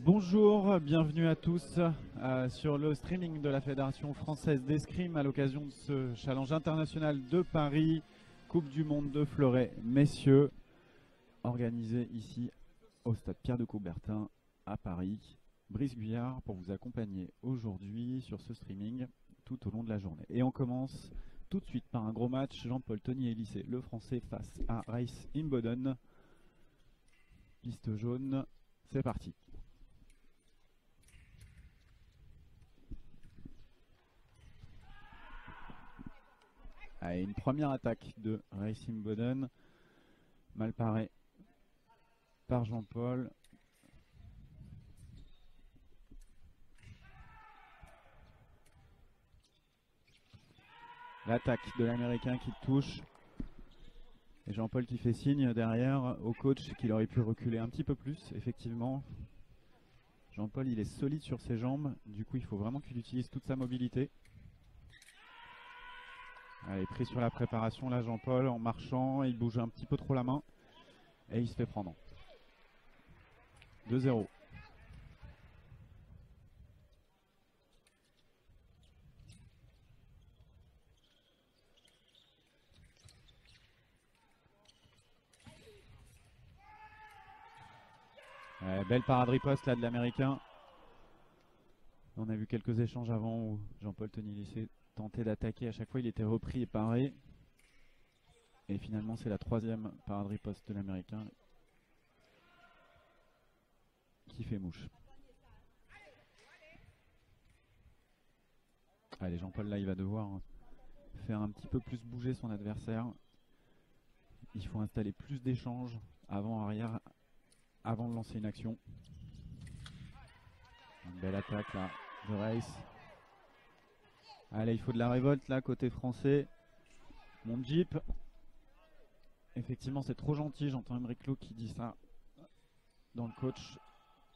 Bonjour, bienvenue à tous sur le streaming de la Fédération française d'escrime à l'occasion de ce challenge international de Paris, Coupe du monde de fleuret messieurs, organisé ici au stade Pierre de Coubertin à Paris. Brice Guyard pour vous accompagner aujourd'hui sur ce streaming tout au long de la journée. Et on commence tout de suite par un gros match, Jean-Paul Tony Élysée, le français face à Race Imboden. Piste jaune, c'est parti. Allez, une première attaque de Racing Boden, mal paré par Jean-Paul. L'attaque de l'Américain qui touche. Et Jean-Paul qui fait signe derrière au coach qu'il aurait pu reculer un petit peu plus, effectivement. Jean-Paul, il est solide sur ses jambes, du coup il faut vraiment qu'il utilise toute sa mobilité. Allez, pris sur la préparation là Jean-Paul en marchant, il bouge un petit peu trop la main et il se fait prendre. 2-0. Belle parade riposte là de l'Américain. On a vu quelques échanges avant où Jean-Paul Tony Élysée tentait d'attaquer. À chaque fois il était repris et paré. Et finalement c'est la troisième parade riposte de l'Américain qui fait mouche. Allez, Jean-Paul là il va devoir faire un petit peu plus bouger son adversaire. Il faut installer plus d'échanges avant-arrière avant de lancer une action. Une belle attaque là de Race. Allez, il faut de la révolte là côté français. Mon Jeep. Effectivement c'est trop gentil, j'entends Émeric Lou qui dit ça dans le coach,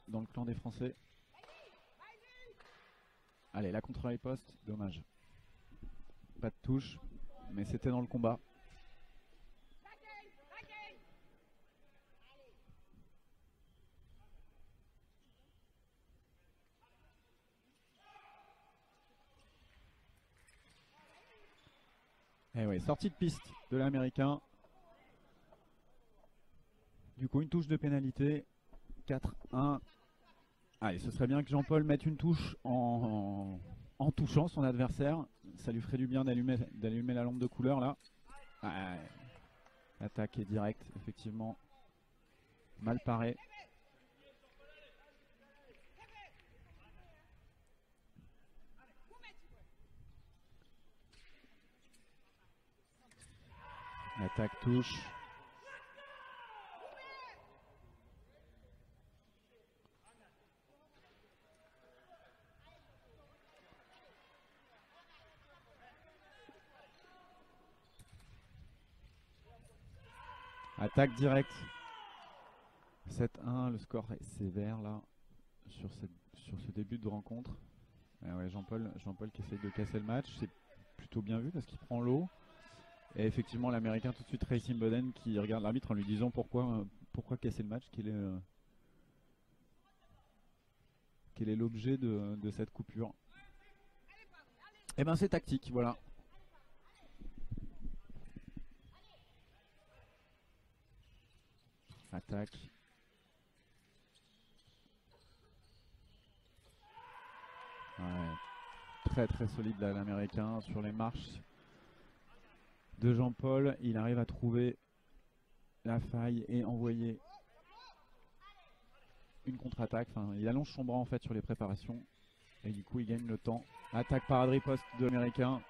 dans le clan des Français. Allez, la contre-riposte, dommage. Pas de touche, mais c'était dans le combat. Et oui, sortie de piste de l'Américain. Du coup, une touche de pénalité. 4-1. Allez, ce serait bien que Jean-Paul mette une touche en touchant son adversaire. Ça lui ferait du bien d'allumer la lampe de couleur là. L'attaque est directe, effectivement. Mal paré. L'attaque touche. Attaque directe. 7-1, le score est sévère là sur ce début de rencontre. Ouais, Jean-Paul qui essaye de casser le match, c'est plutôt bien vu parce qu'il prend l'eau. Et effectivement l'Américain tout de suite Racing Boden qui regarde l'arbitre en lui disant pourquoi casser le match, quel est l'objet de cette coupure. Et ben c'est tactique, voilà. Attaque. Ouais. Très solide là l'Américain sur les marches de Jean-Paul. Il arrive à trouver la faille et envoyer une contre-attaque. Enfin, il allonge son bras en fait sur les préparations et du coup il gagne le temps. Attaque parade riposte de l'Américain.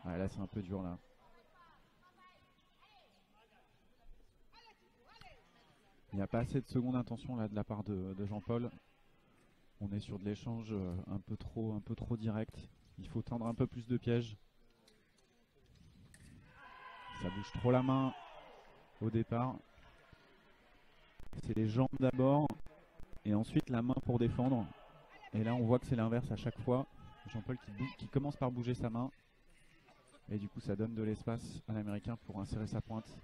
Ouais, là c'est un peu dur là. Il n'y a pas assez de seconde intention là de la part de Jean-Paul. On est sur de l'échange un peu trop direct. Il faut tendre un peu plus de pièges. Ça bouge trop la main au départ. C'est les jambes d'abord et ensuite la main pour défendre. Et là on voit que c'est l'inverse à chaque fois. Jean-Paul qui commence par bouger sa main. Et du coup ça donne de l'espace à l'Américain pour insérer sa pointe.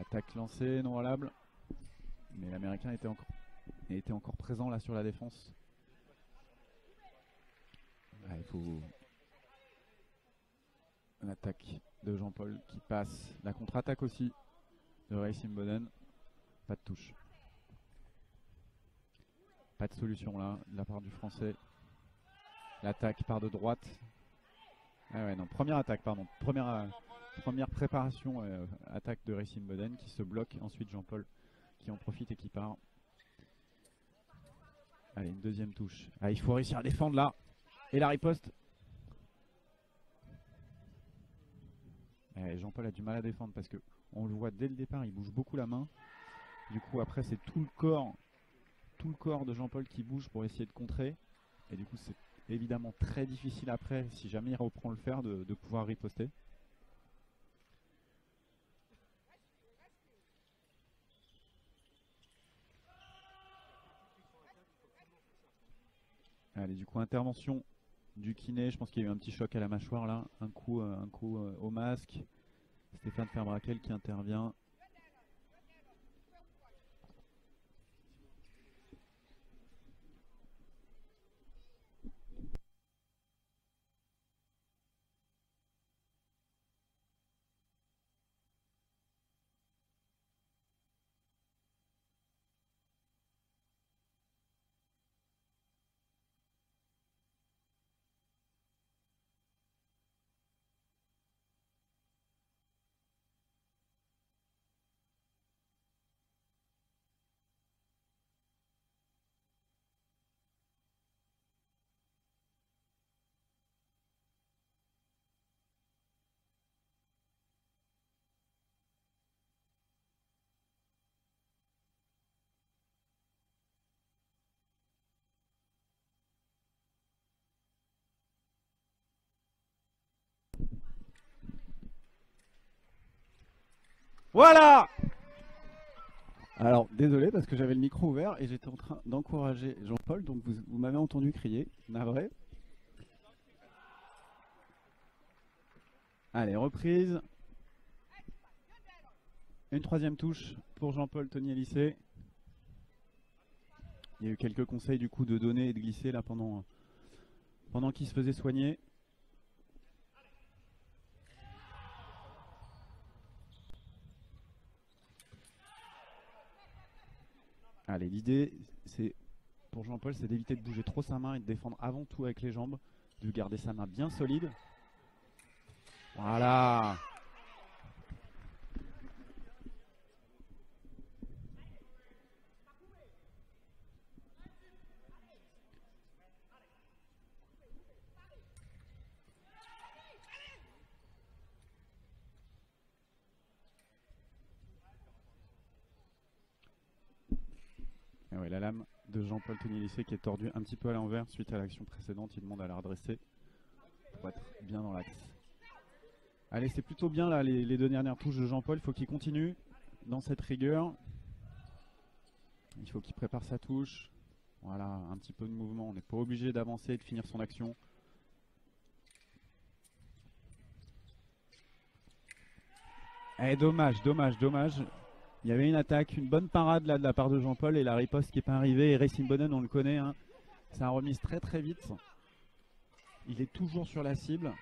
Attaque lancée, non valable. Mais l'Américain était encore présent là sur la défense. Ah, il faut l'attaque de Jean-Paul qui passe. La contre-attaque aussi de Racing Boden. Pas de touche. Pas de solution là de la part du Français. L'attaque part de droite. Ah ouais, non, première attaque, pardon. Première préparation, attaque de Racing Boden qui se bloque. Ensuite Jean-Paul qui en profite et qui part. Allez, une deuxième touche. Ah, il faut réussir à défendre là. Et la riposte. Jean-Paul a du mal à défendre parce que on le voit dès le départ, il bouge beaucoup la main. Du coup après c'est tout le corps de Jean-Paul qui bouge pour essayer de contrer. Et du coup c'est évidemment très difficile après, si jamais il reprend le fer, de pouvoir riposter. Allez, du coup intervention du kiné, je pense qu'il y a eu un petit choc à la mâchoire là, un coup au masque. Stéphane Ferbraquel qui intervient. Voilà! Alors désolé parce que j'avais le micro ouvert et j'étais en train d'encourager Jean-Paul, donc vous m'avez entendu crier, navré. Allez, reprise. Une troisième touche pour Jean-Paul Tonier-Lycée. Il y a eu quelques conseils du coup de donner et de glisser là pendant qu'il se faisait soigner. Allez, l'idée c'est pour Jean-Paul, c'est d'éviter de bouger trop sa main et de défendre avant tout avec les jambes, de garder sa main bien solide. Voilà. Et ouais, la lame de Jean-Paul Tonier-Lycée qui est tordue un petit peu à l'envers suite à l'action précédente. Il demande à la redresser pour être bien dans l'axe. Allez, c'est plutôt bien là les deux dernières touches de Jean-Paul. Il faut qu'il continue dans cette rigueur. Il faut qu'il prépare sa touche. Voilà, un petit peu de mouvement. On n'est pas obligé d'avancer et de finir son action. Eh, dommage. Il y avait une attaque, une bonne parade là de la part de Jean-Paul et la riposte qui n'est pas arrivée. Et Racing Boden, on le connaît, hein. Ça a remise très vite. Il est toujours sur la cible.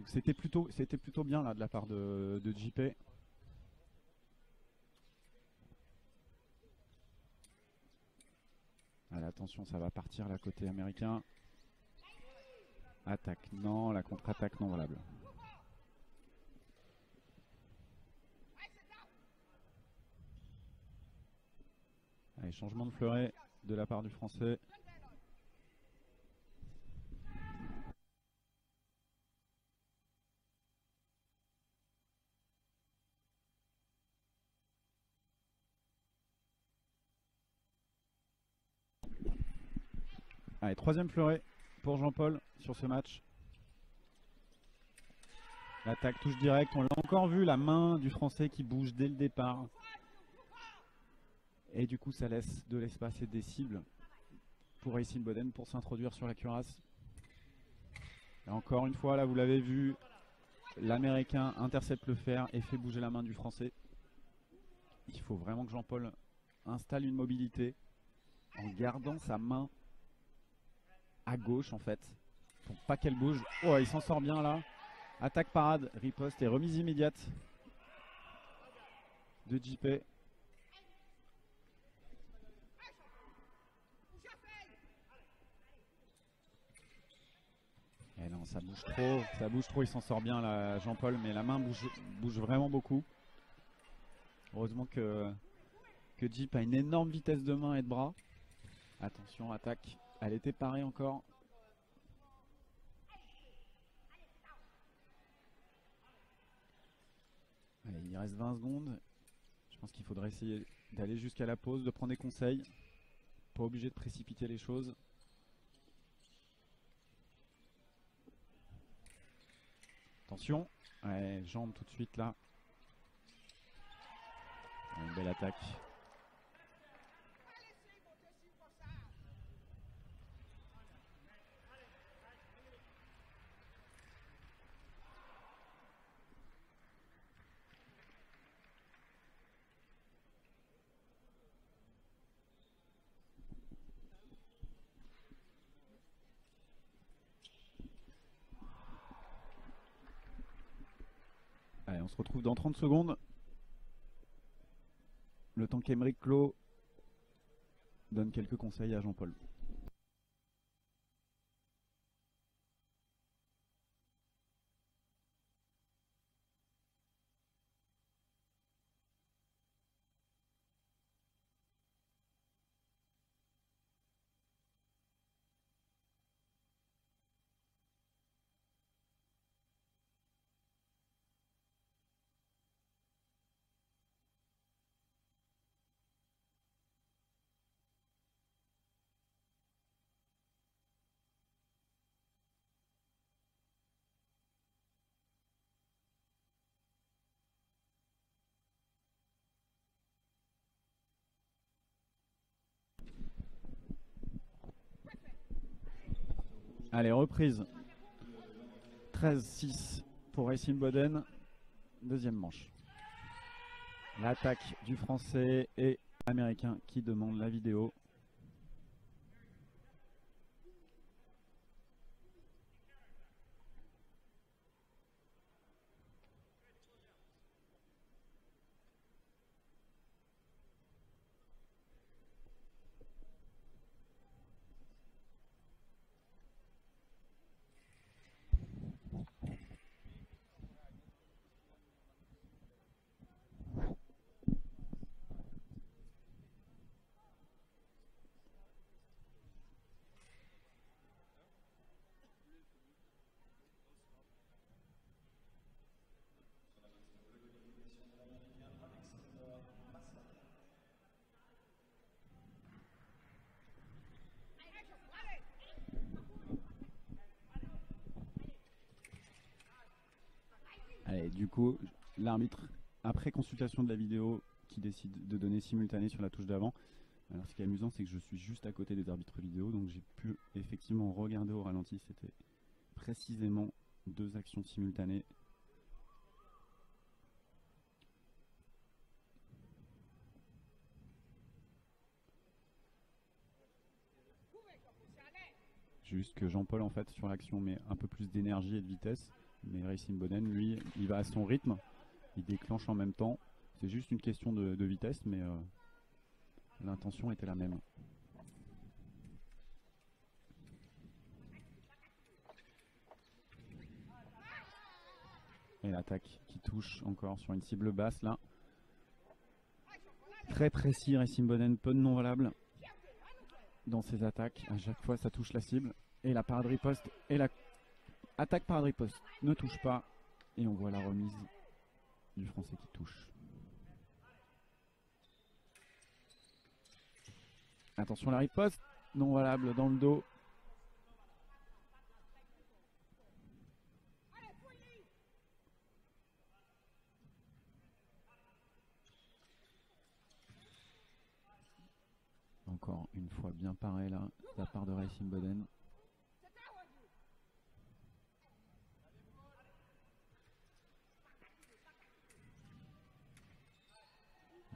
C'était plutôt bien là de la part de JP. Allez, attention, ça va partir là côté américain. Attaque, non. La contre-attaque non valable. Allez, changement de fleuret de la part du Français. Allez, troisième fleuret pour Jean-Paul sur ce match. L'attaque touche directe, on l'a encore vu, la main du Français qui bouge dès le départ. Et du coup ça laisse de l'espace et des cibles pour Racing Boden pour s'introduire sur la cuirasse. Et encore une fois là vous l'avez vu, l'Américain intercepte le fer et fait bouger la main du Français. Il faut vraiment que Jean-Paul installe une mobilité en gardant sa main à gauche en fait, pour pas qu'elle bouge. Oh, il s'en sort bien là. Attaque, parade, riposte et remise immédiate de JP. Et non, ça bouge trop, il s'en sort bien là, Jean-Paul, mais la main bouge vraiment beaucoup. Heureusement que Jeep a une énorme vitesse de main et de bras. Attention, attaque, elle était parée encore. Allez, il reste 20 secondes. Je pense qu'il faudrait essayer d'aller jusqu'à la pause, de prendre des conseils. Pas obligé de précipiter les choses. Attention, ouais, jambe tout de suite là. Une belle attaque. Allez, on se retrouve dans 30 secondes. Le temps qu'Aymeric Clos donne quelques conseils à Jean-Paul. Allez, reprise. 13-6 pour Racing Boden. Deuxième manche. L'attaque du français et américain qui demande la vidéo. Allez, du coup, l'arbitre, après consultation de la vidéo, qui décide de donner simultané sur la touche d'avant. Alors ce qui est amusant, c'est que je suis juste à côté des arbitres vidéo, donc j'ai pu effectivement regarder au ralenti. C'était précisément 2 actions simultanées. Juste que Jean-Paul en fait sur l'action met un peu plus d'énergie et de vitesse, mais Racing Boden lui il va à son rythme, il déclenche en même temps. C'est juste une question de vitesse, mais l'intention était la même. Et l'attaque qui touche encore sur une cible basse là. Très précis Racing Boden, peu de non valables dans ses attaques. À chaque fois ça touche la cible. Et la parade riposte et la attaque parade riposte ne touche pas. Et on voit la remise du français qui touche. Attention la riposte, non valable dans le dos. Encore une fois bien paré là, de la part de Racing Boden.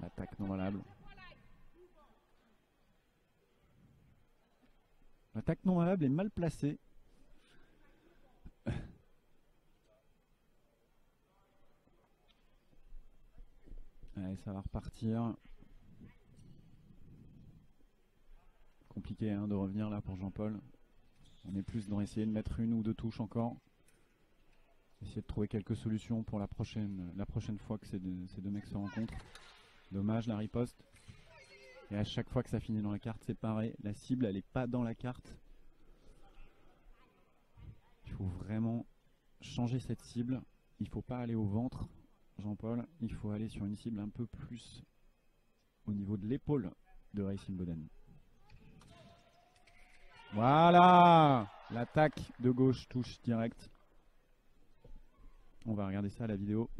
L'attaque valable. L'attaque non valable est mal placée. Allez, ça va repartir. Compliqué hein, de revenir là pour Jean-Paul. On est plus dans essayer de mettre une ou deux touches encore. Essayer de trouver quelques solutions pour la prochaine fois que ces deux mecs se rencontrent. Dommage la riposte. Et à chaque fois que ça finit dans la carte, c'est pareil. La cible, elle n'est pas dans la carte. Il faut vraiment changer cette cible. Il ne faut pas aller au ventre, Jean-Paul. Il faut aller sur une cible un peu plus au niveau de l'épaule de Racing Boden. Voilà! L'attaque de gauche touche direct. On va regarder ça à la vidéo.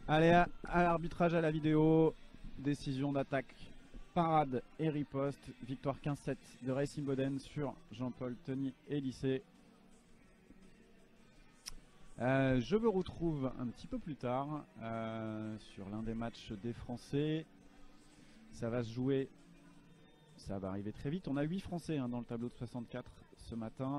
Allez, à l'arbitrage à la vidéo. Décision d'attaque, parade et riposte. Victoire 15-7 de Racing Boden sur Jean-Paul, Tony et Lycée. Je me retrouve un petit peu plus tard sur l'un des matchs des Français. Ça va se jouer, ça va arriver très vite. On a 8 Français hein, dans le tableau de 64 ce matin.